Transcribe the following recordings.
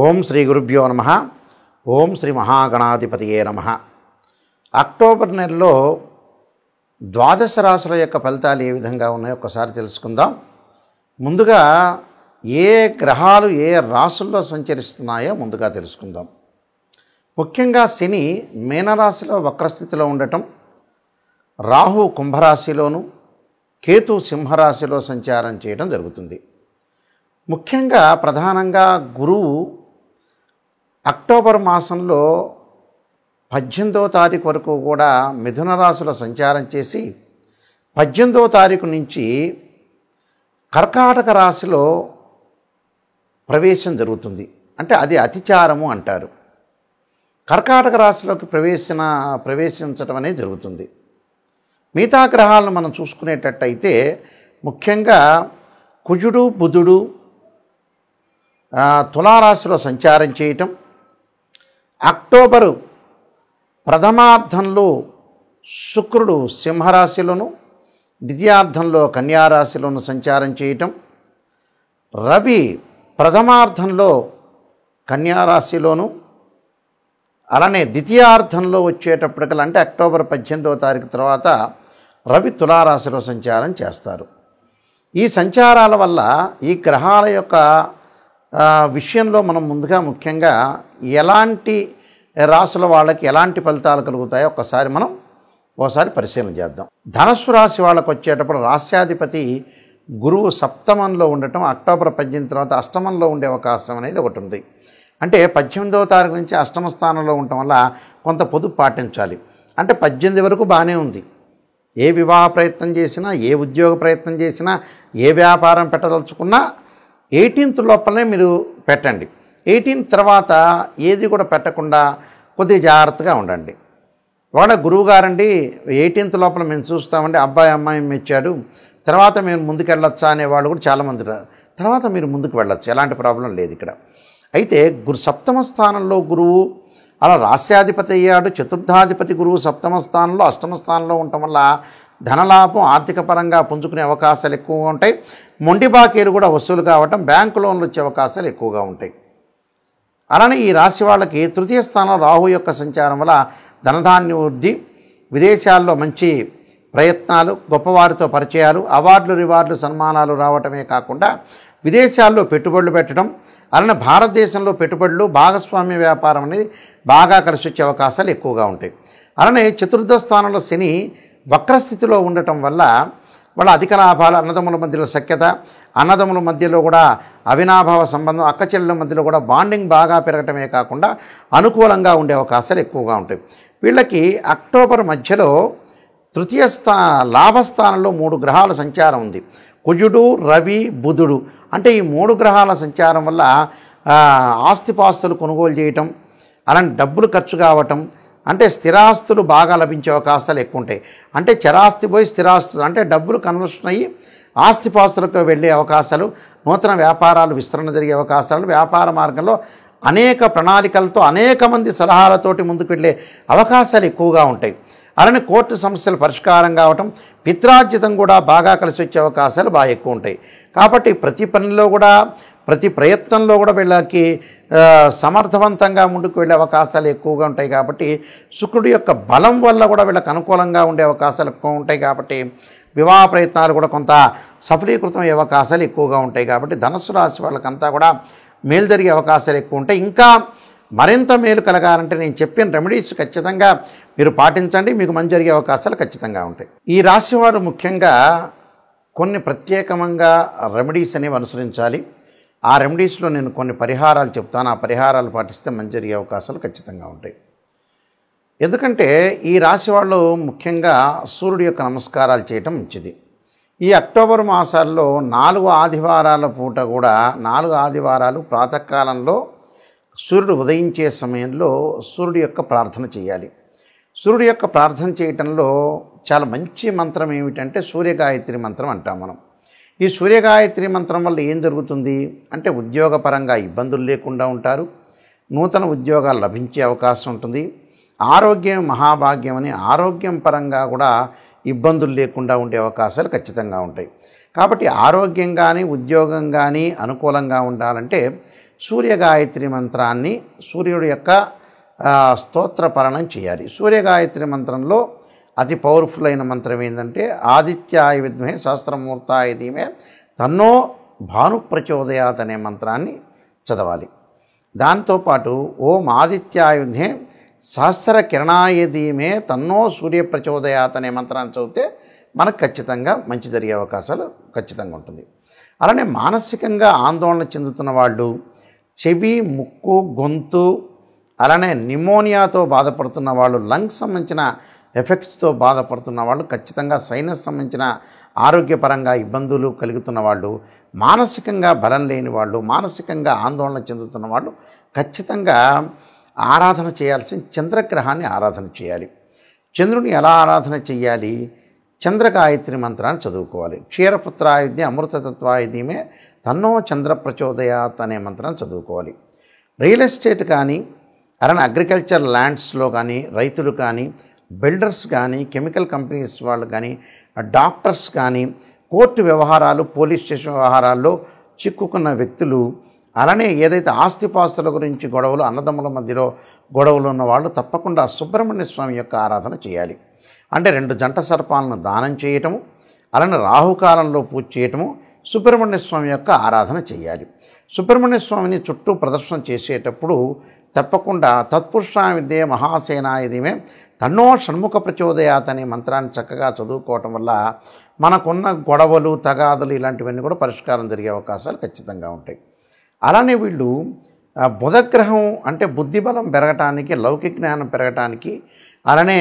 ఓం శ్రీ గురుభ్యో నమః. ఓం శ్రీ మహాగణాధిపతియే నమః. అక్టోబర్ నెలలో ద్వాదశ రాశుల యొక్క ఫలితాలు ఏ విధంగా ఉన్నాయో ఒకసారి తెలుసుకుందాం. ముందుగా ఏ గ్రహాలు ఏ రాశుల్లో సంచరిస్తున్నాయో ముందుగా తెలుసుకుందాం. ముఖ్యంగా శని మీనరాశిలో వక్రస్థితిలో ఉండటం, రాహు కుంభరాశిలోను, కేతు సింహరాశిలో సంచారం చేయడం జరుగుతుంది. ముఖ్యంగా ప్రధానంగా గురువు అక్టోబర్ మాసంలో 18వ తారీఖు వరకు కూడా మిథున రాశిలో సంచారం చేసి 18వ తారీఖు నుంచి కర్కాటక రాశిలో ప్రవేశం జరుగుతుంది. అంటే అది అతిచారము అంటారు. కర్కాటక రాశిలోకి ప్రవేశించడం అనేది జరుగుతుంది. మిగతా గ్రహాలను మనం చూసుకునేటట్టయితే ముఖ్యంగా కుజుడు బుధుడు తులారాశిలో సంచారం చేయటం, అక్టోబరు ప్రథమార్థంలో శుక్రుడు సింహరాశిలోను, ద్వితీయార్థంలో కన్యారాశిలోను సంచారం చేయటం, రవి ప్రథమార్థంలో కన్యారాశిలోను, అలానే ద్వితీయార్థంలో వచ్చేటప్పటికల్లా అంటే అక్టోబర్ 18వ తారీఖు తర్వాత రవి తులారాశిలో సంచారం చేస్తారు. ఈ సంచారాల వల్ల ఈ గ్రహాల యొక్క విషయంలో మనం ముందుగా ముఖ్యంగా ఎలాంటి రాశుల వాళ్ళకి ఎలాంటి ఫలితాలు కలుగుతాయో ఒకసారి పరిశీలన చేద్దాం. ధనస్సు రాశి వాళ్ళకు వచ్చేటప్పుడు రాశ్యాధిపతి గురువు సప్తమంలో ఉండటం, అక్టోబర్ 18 తర్వాత అష్టమంలో ఉండే అవకాశం అనేది ఒకటి ఉంది. అంటే 18వ తారీఖు నుంచి అష్టమ స్థానంలో ఉండటం వల్ల కొంత పొదుపు పాటించాలి. అంటే 18 వరకు బాగానే ఉంది. ఏ వివాహ ప్రయత్నం చేసినా, ఏ ఉద్యోగ ప్రయత్నం చేసినా, ఏ వ్యాపారం పెట్టదలుచుకున్నా 18th లోపలనే మీరు పెట్టండి. 18th తర్వాత ఏది కూడా పెట్టకుండా కొద్దిగా జాగ్రత్తగా ఉండండి. వాళ్ళ గురువుగారండి 18th లోపల మేము చూస్తామండి, అబ్బాయి అమ్మాయి మెచ్చాడు, తర్వాత మీరు ముందుకు వెళ్ళొచ్చా అనేవాళ్ళు కూడా చాలామంది. తర్వాత మీరు ముందుకు వెళ్ళొచ్చు, ఎలాంటి ప్రాబ్లం లేదు ఇక్కడ. అయితే సప్తమ స్థానంలో గురువు అలా రాస్యాధిపతి అయ్యాడు. చతుర్థాధిపతి గురువు సప్తమ స్థానంలో అష్టమ స్థానంలో ఉండటం వల్ల ధనలాభం ఆర్థిక పరంగా పుంజుకునే అవకాశాలు ఎక్కువగా ఉంటాయి. మొండి బాకీలు కూడా వసూలు కావటం, బ్యాంకు లోన్లు వచ్చే అవకాశాలు ఎక్కువగా ఉంటాయి. అలానే ఈ రాశి వాళ్ళకి తృతీయ స్థానంలో రాహు యొక్క సంచారం వల్ల ధనధాన్య వృద్ధి, విదేశాల్లో మంచి ప్రయత్నాలు, గొప్పవారితో పరిచయాలు, అవార్డులు రివార్డులు సన్మానాలు రావటమే కాకుండా విదేశాల్లో పెట్టుబడులు పెట్టడం, అలానే భారతదేశంలో పెట్టుబడులు భాగస్వామ్య వ్యాపారం అనేది బాగా కలిసి వచ్చే అవకాశాలు ఎక్కువగా ఉంటాయి. అలానే చతుర్థ స్థానంలో శని వక్రస్థితిలో ఉండటం వల్ల వాళ్ళ అధిక లాభాలు, అన్నదమ్ముల మధ్యలో సఖ్యత, అన్నదమ్ముల మధ్యలో కూడా అవినాభావ సంబంధం, అక్క చెల్లెల మధ్యలో కూడా బాండింగ్ బాగా పెరగటమే కాకుండా అనుకూలంగా ఉండే అవకాశాలు ఎక్కువగా ఉంటాయి. వీళ్ళకి అక్టోబర్ మధ్యలో తృతీయ లాభస్థానంలో 3 గ్రహాల సంచారం ఉంది. కుజుడు, రవి, బుధుడు. అంటే ఈ 3 గ్రహాల సంచారం వల్ల ఆస్తిపాస్తులు కొనుగోలు చేయటం, అలాంటి డబ్బులు ఖర్చు కావటం, అంటే స్థిరాస్తులు బాగా లభించే అవకాశాలు ఎక్కువ ఉంటాయి. అంటే చరాస్తి పోయి స్థిరాస్తులు అంటే డబ్బులు కన్వర్షన్ అయ్యి ఆస్తిపాస్తులకు వెళ్ళే అవకాశాలు, నూతన వ్యాపారాలు విస్తరణ జరిగే అవకాశాలు, వ్యాపార మార్గంలో అనేక ప్రణాళికలతో అనేక మంది సలహాలతోటి ముందుకు వెళ్ళే అవకాశాలు ఎక్కువగా ఉంటాయి. అలానే కోర్టు సమస్యలు పరిష్కారం కావటం, పిత్రార్జితం కూడా బాగా కలిసి వచ్చే అవకాశాలు బాగా ఎక్కువ ఉంటాయి. కాబట్టి ప్రతి పనిలో కూడా ప్రతి ప్రయత్నంలో కూడా వీళ్ళకి సమర్థవంతంగా ముందుకు వెళ్ళే అవకాశాలు ఎక్కువగా ఉంటాయి. కాబట్టి శుక్రుడి యొక్క బలం వల్ల కూడా వీళ్ళకి అనుకూలంగా ఉండే అవకాశాలు ఎక్కువ ఉంటాయి. కాబట్టి వివాహ ప్రయత్నాలు కూడా కొంత సఫలీకృతం అయ్యే అవకాశాలు ఎక్కువగా ఉంటాయి. కాబట్టి ధనుస్సు రాశి వాళ్ళకంతా కూడా మేలు జరిగే అవకాశాలు ఎక్కువ ఉంటాయి. ఇంకా మరింత మేలు కలగాలంటే నేను చెప్పిన రెమెడీస్ ఖచ్చితంగా మీరు పాటించండి, మీకు మంచి జరిగే అవకాశాలు ఖచ్చితంగా ఉంటాయి. ఈ రాశి వారు ముఖ్యంగా కొన్ని ప్రత్యేకంగా రెమెడీస్ అనేవి అనుసరించాలి. ఆ రెమెడీస్లో నేను కొన్ని పరిహారాలు చెప్తాను. ఆ పరిహారాలు పాటిస్తే మంచి జరిగే అవకాశాలు ఖచ్చితంగా ఉంటాయి. ఎందుకంటే ఈ రాశి వాళ్ళు ముఖ్యంగా సూర్యుడి యొక్క నమస్కారాలు చేయటం మంచిది. ఈ అక్టోబర్ మాసాల్లో 4 ఆదివారాల పూట కూడా 4 ఆదివారాలు ప్రాతకాలంలో సూర్యుడు ఉదయించే సమయంలో సూర్యుడి యొక్క ప్రార్థన చేయాలి. సూర్యుడి యొక్క ప్రార్థన చేయటంలో చాలా మంచి మంత్రం ఏమిటంటే సూర్యగాయత్రి మంత్రం అంటాం మనం. ఈ సూర్యగాయత్రి మంత్రం వల్ల ఏం జరుగుతుంది అంటే ఉద్యోగపరంగా ఇబ్బందులు లేకుండా ఉంటారు, నూతన ఉద్యోగాలు లభించే అవకాశం ఉంటుంది, ఆరోగ్యం మహాభాగ్యం అని ఆరోగ్యం పరంగా కూడా ఇబ్బందులు లేకుండా ఉండే అవకాశాలు ఖచ్చితంగా ఉంటాయి. కాబట్టి ఆరోగ్యం కానీ ఉద్యోగం కానీ అనుకూలంగా ఉండాలంటే సూర్యగాయత్రి మంత్రాన్ని సూర్యుడి యొక్క స్తోత్ర పఠనం చేయాలి. సూర్యగాయత్రి మంత్రంలో అతి పవర్ఫుల్ అయిన మంత్రం ఏంటంటే ఆదిత్యాయ విద్మహే సహస్రమూర్తాయ ధీమహి తన్నో భాను ప్రచోదయాత్ అనే మంత్రాన్ని చదవాలి. దాంతోపాటు ఓం ఆదిత్యాయ విద్మహే సహస్ర కిరణాయ ధీమహి తన్నో సూర్య ప్రచోదయాత్ అనే మంత్రాన్ని చదివితే మనకు ఖచ్చితంగా మంచి జరిగే అవకాశాలు ఖచ్చితంగా ఉంటుంది. అలానే మానసికంగా ఆందోళన చెందుతున్న వాళ్ళు, చెవి, ముక్కు, గొంతు, అలానే నిమోనియాతో బాధపడుతున్న వాళ్ళు, లంగ్స్ సంబంధించిన ఎఫెక్ట్స్తో బాధపడుతున్న వాళ్ళు, ఖచ్చితంగా సైనస్ సంబంధించిన ఆరోగ్యపరంగా ఇబ్బందులు కలుగుతున్న వాళ్ళు, మానసికంగా బలం లేని వాళ్ళు, మానసికంగా ఆందోళన చెందుతున్న వాళ్ళు ఖచ్చితంగా ఆరాధన చేయాల్సిన చంద్రగ్రహాన్ని ఆరాధన చేయాలి. చంద్రుని ఎలా ఆరాధన చేయాలి? చంద్రగాయత్రి మంత్రాన్ని చదువుకోవాలి. క్షీరపుత్రాయుధ్య అమృతతత్వాయ ధీమహి తన్నో చంద్ర ప్రచోదయాత్ అనే మంత్రాన్ని చదువుకోవాలి. రియల్ ఎస్టేట్ కానీ, అలానే అగ్రికల్చర్ ల్యాండ్స్లో కానీ, రైతులు కానీ, బిల్డర్స్ కానీ, కెమికల్ కంపెనీస్ వాళ్ళు కానీ, డాక్టర్స్ కానీ, కోర్టు వ్యవహారాలు, పోలీస్ స్టేషన్ వ్యవహారాల్లో చిక్కుకున్న వ్యక్తులు, అలానే ఏదైతే ఆస్తిపాస్తుల గురించి గొడవలు, అన్నదమ్ముల మధ్యలో గొడవలు ఉన్న వాళ్ళు తప్పకుండా సుబ్రహ్మణ్య స్వామి యొక్క ఆరాధన చేయాలి. అంటే 2 జంట సర్పాలను దానం చేయటము, అలానే రాహుకాలంలో పూజ చేయటము, సుబ్రహ్మణ్య స్వామి యొక్క ఆరాధన చేయాలి. సుబ్రహ్మణ్య స్వామిని చుట్టూ ప్రదర్శన చేసేటప్పుడు తప్పకుండా తత్పురుషాయ విద్యే మహాసేనాయ ధీమహి తన్నో షణ్ముఖ ప్రచోదయాత్ అనే మంత్రాన్ని చక్కగా చదువుకోవటం వల్ల మనకున్న గొడవలు, తగాదులు ఇలాంటివన్నీ కూడా పరిష్కారం జరిగే అవకాశాలు ఖచ్చితంగా ఉంటాయి. అలానే వీళ్ళు బుధగ్రహం అంటే బుద్ధిబలం పెరగటానికి, లౌకిక జ్ఞానం పెరగటానికి, అలానే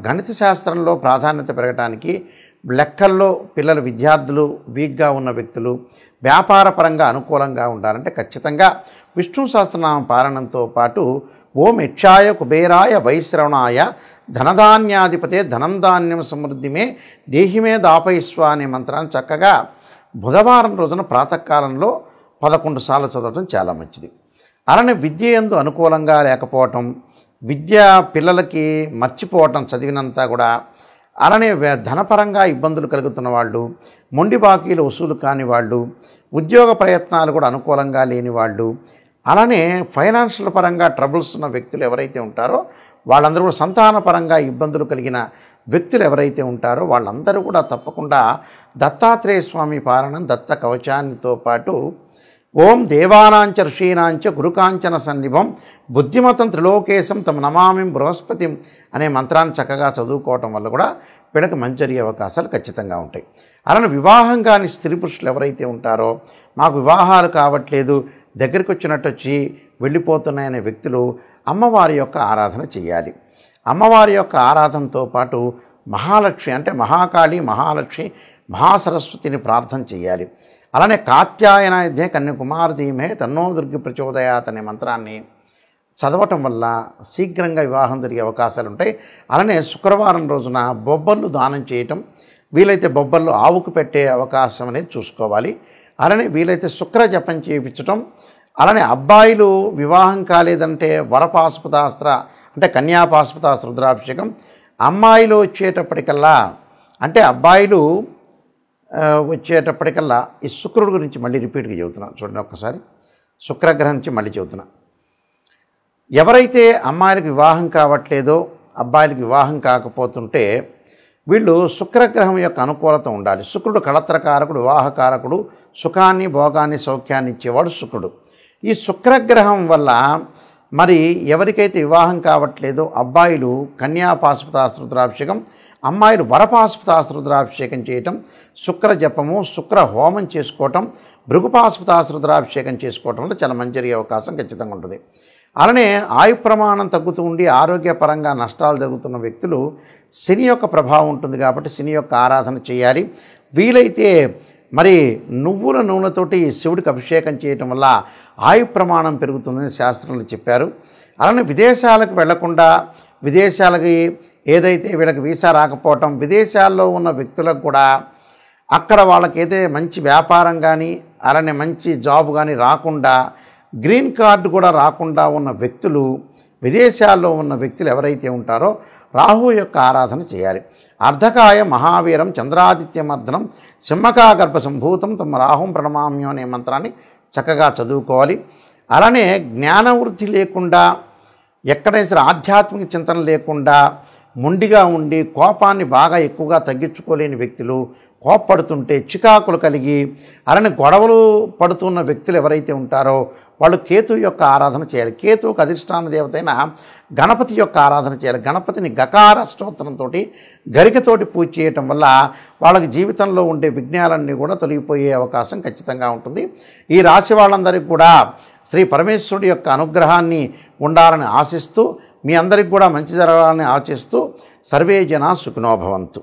గణిత శాస్త్రంలో ప్రాధాన్యత పెరగటానికి, లెక్కల్లో పిల్లలు, విద్యార్థులు, వీక్గా ఉన్న వ్యక్తులు వ్యాపారపరంగా అనుకూలంగా ఉండాలంటే ఖచ్చితంగా విష్ణు సహస్రనామ పారాయణంతో పాటు ఓం యక్షాయ కుబేరాయ వైశ్రవణాయ ధనధాన్యాధిపతే ధనం ధాన్యం సమృద్ధిమే దేహిమే దాపయిస్వ అనే మంత్రాన్ని చక్కగా బుధవారం రోజున ప్రాతకాలంలో 11 సార్లు చదవటం చాలా మంచిది. అలానే విద్య యందు అనుకూలంగా లేకపోవటం, విద్య పిల్లలకి మర్చిపోవటం చదివినంతా కూడా, అలానే ధనపరంగా ఇబ్బందులు కలుగుతున్న వాళ్ళు, మొండి బాకీలు వసూలు కాని వాళ్ళు, ఉద్యోగ ప్రయత్నాలు కూడా అనుకూలంగా లేని వాళ్ళు, అలానే ఫైనాన్షియల్ పరంగా ట్రబుల్స్ ఉన్న వ్యక్తులు ఎవరైతే ఉంటారో వాళ్ళందరూ కూడా, సంతానపరంగా ఇబ్బందులు కలిగిన వ్యక్తులు ఎవరైతే ఉంటారో వాళ్ళందరూ కూడా తప్పకుండా దత్తాత్రేయ స్వామి పారాయణం, దత్త కవచాన్నితో పాటు ఓం దేవానాంచ ఋషీనాంచ గురుకాంచన సన్నిభం బుద్ధిమతం త్రిలోకేశం తమ నమామి బృహస్పతిం అనే మంత్రాన్ని చక్కగా చదువుకోవటం వల్ల కూడా వీళ్ళకి మంచి జరిగే అవకాశాలు ఖచ్చితంగా ఉంటాయి. అలానే వివాహం కాని స్త్రీ పురుషులు ఎవరైతే ఉంటారో, మాకు వివాహాలు కావట్లేదు, దగ్గరికి వచ్చినట్టు వచ్చి వెళ్ళిపోతున్నాయనే వ్యక్తులు అమ్మవారి యొక్క ఆరాధన చేయాలి. అమ్మవారి యొక్క ఆరాధనతో పాటు మహాలక్ష్మి అంటే మహాకాళి, మహాలక్ష్మి, మహాసరస్వతిని ప్రార్థన చేయాలి. అలానే కాత్యాయనాయుధ్యే కన్యాకుమారి ధీమహి తన్నో దుర్గి ప్రచోదయాత్ అనే మంత్రాన్ని చదవటం వల్ల శీఘ్రంగా వివాహం జరిగే అవకాశాలు ఉంటాయి. అలానే శుక్రవారం రోజున బొబ్బర్లు దానం చేయటం, వీలైతే బొబ్బర్లు ఆవుకు పెట్టే అవకాశం అనేది చూసుకోవాలి. అలానే వీలైతే శుక్ర జపం చేయించటం, అలానే అబ్బాయిలు వివాహం కాలేదంటే వరపాశుపతాస్త్ర అంటే కన్యాపాశుపతాస్త్ర రుద్రాభిషేకం, అమ్మాయిలు వచ్చేటప్పటికల్లా అంటే అబ్బాయిలు వచ్చేటప్పటికల్లా ఈ శుక్రుడి గురించి మళ్ళీ రిపీట్గా చెబుతున్నాను చూడండి ఒక్కసారి. శుక్రగ్రహం నుంచి మళ్ళీ చెబుతున్నాను. ఎవరైతే అమ్మాయిలకు వివాహం కావట్లేదో, అబ్బాయిలకు వివాహం కాకపోతుంటే వీళ్ళు శుక్రగ్రహం యొక్క అనుకూలత ఉండాలి. శుక్రుడు కళత్రకారకుడు, వివాహకారకుడు, సుఖాన్ని, భోగాన్ని, సౌఖ్యాన్ని ఇచ్చేవాడు శుక్రుడు. ఈ శుక్రగ్రహం వల్ల మరి ఎవరికైతే వివాహం కావట్లేదో అబ్బాయిలు కన్యాపాశుపతాస్త్ర రుద్రాభిషేకం, అమ్మాయిలు వరపాశుపతాస్త్ర రుద్రాభిషేకం చేయటం, శుక్ర జపము, శుక్ర హోమం చేసుకోవటం, భృగుపాశుపతాస్త్ర రుద్రాభిషేకం చేసుకోవటం వల్ల చాలా మంచి జరిగే అవకాశం ఖచ్చితంగా ఉంటుంది. అలానే ఆయు ప్రమాణం తగ్గుతూ ఉండి ఆరోగ్యపరంగా నష్టాలు జరుగుతున్న వ్యక్తులు శని యొక్క ప్రభావం ఉంటుంది కాబట్టి శని యొక్క ఆరాధన చేయాలి. వీలైతే మరి నువ్వుల నూనెతోటి శివుడికి అభిషేకం చేయటం వల్ల ఆయు ప్రమాణం పెరుగుతుందని శాస్త్రంలో చెప్పారు. అలానే విదేశాలకు వెళ్లకుండా, విదేశాలకి ఏదైతే వీళ్ళకి వీసా రాకపోవటం, విదేశాల్లో ఉన్న వ్యక్తులకు కూడా అక్కడ వాళ్ళకి ఏదైతే మంచి వ్యాపారం కానీ అలానే మంచి జాబ్ కానీ రాకుండా, గ్రీన్ కార్డు కూడా రాకుండా ఉన్న వ్యక్తులు, విదేశాల్లో ఉన్న వ్యక్తులు ఎవరైతే ఉంటారో రాహు యొక్క ఆరాధన చేయాలి. అర్ధకాయ మహావీరం చంద్రాదిత్యమర్దనం సింహకాగర్భ సంభూతం తమ రాహుం ప్రణమామ్యం అనే మంత్రాన్ని చక్కగా చదువుకోవాలి. అలానే జ్ఞానవృద్ధి లేకుండా, ఎక్కడైనా సరే ఆధ్యాత్మిక చింతన లేకుండా మొండిగా ఉండి కోపాన్ని బాగా ఎక్కువగా తగ్గించుకోలేని వ్యక్తులు, కోప్పడుతుంటే చికాకులు కలిగి అలానే గొడవలు పడుతున్న వ్యక్తులు ఎవరైతే ఉంటారో వాళ్ళు కేతు యొక్క ఆరాధన చేయాలి. కేతువుకు అధిష్టాన దేవత అయిన గణపతి యొక్క ఆరాధన చేయాలి. గణపతిని గకార స్తోత్రంతో గరికతోటి పూజ చేయటం వల్ల వాళ్ళకి జీవితంలో ఉండే విఘ్నాలన్నీ కూడా తొలగిపోయే అవకాశం ఖచ్చితంగా ఉంటుంది. ఈ రాశి వాళ్ళందరికీ కూడా శ్రీ పరమేశ్వరుడి యొక్క అనుగ్రహాన్ని ఉండాలని ఆశిస్తూ, మీ అందరికి కూడా మంచి జరగాలని ఆశిస్తూ, సర్వే జనా సుఖినో భవంతు.